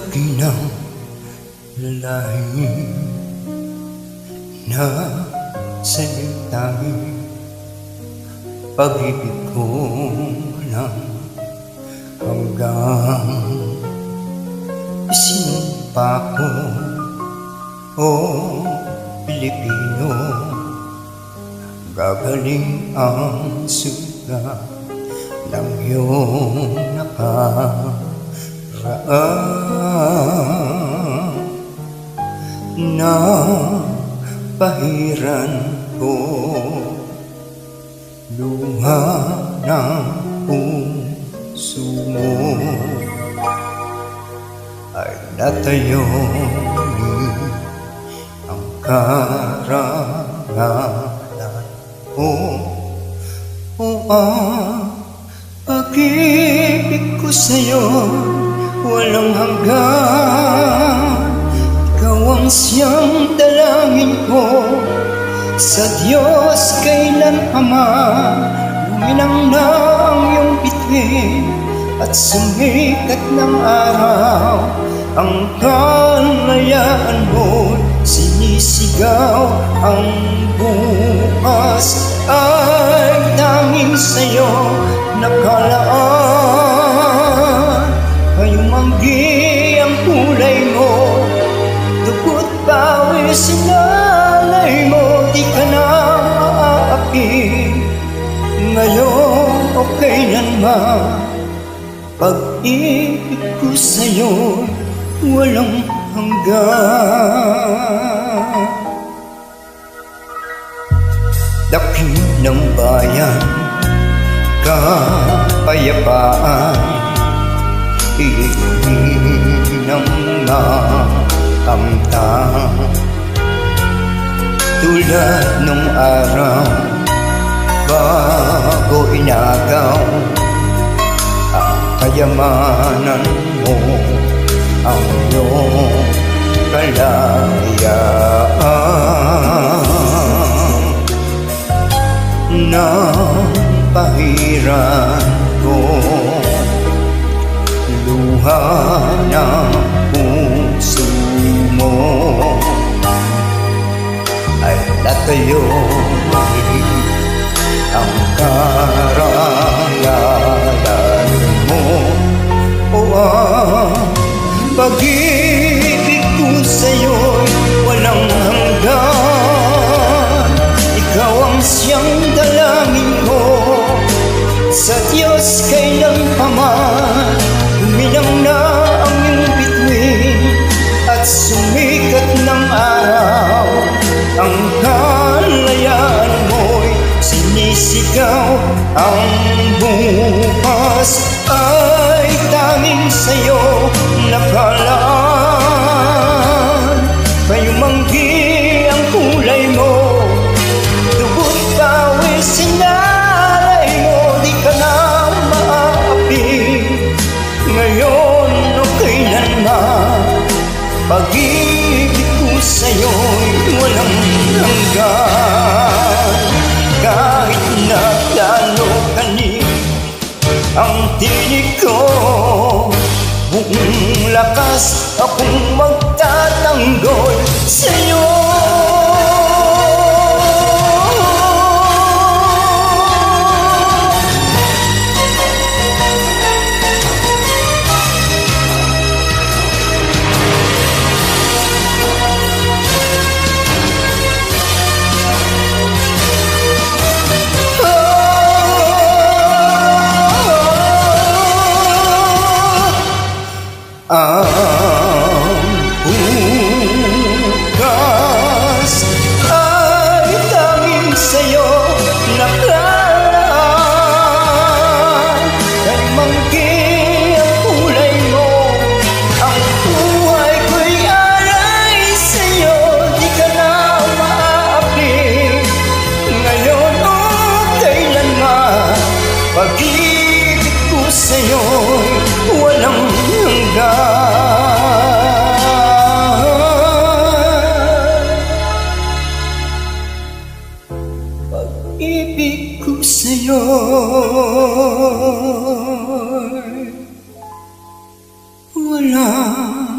laki ng lahi na sa'yo'y tanging pag-ibig ko ng hanggang isinumpa ko, o Pilipino, gagaling ang suga ng iyong nakaraan na pahiran ko. Luha ng puso mo ay natayo ni ang karangalan ko. O ang pag-ibig ko sa'yo walang hanggan. Ikaw ang siyang dalangin ko sa Diyos kailanman. Luminang na ang iyong bituin at sumikat ng araw. Ang kalayaan mo sinisigaw. Ang bukas ay tanging sa'yo nakalaan. Kayumanggi ang kulay mo, dugo't pawis sinalay mo. Di ka na maaapi ngayon o kailanman. Pag-ibig ko sa'yo walang hanggan. Dakip ng bayan, kapayapaan, iinom na kamtang. Tulad nung araw bago inagaw ang kayamanan mo, ang iyong kalayaan na pahiran ko. Luha ng puso mo ay natayo ni ang karangalan mo. O ang pag-ibig ko sa'yo'y walang hanggan. Ikaw ang siyang dalangin ko sa Diyos kailanman. Luminang na ang iyong bituin at sumikat ng araw. Ang kalayaan mo'y sinisigaw. Ang bukas ay tanging sa'yo nakalaan. Kayumanggi ang kulay mo, dugo't pawis sinalay mo. Di ka na maaapi ngayon o kailanman. Pag-ibig ko sa'yo'y walang hanggan. Kahit na lalo kanin ang tinig ko, buong lakas akong magtatanggol sa'yo. Ang bukas ay tanging sa'yo nakalaan. Kayumanggi ang kulay mo, ang buhay ko'y alay sa'yo. Di ka na maaapi ngayon o kailanman. Pag-ibig ko sa'yo'y walang hanggan. Pag-ibig ko sa'yo walang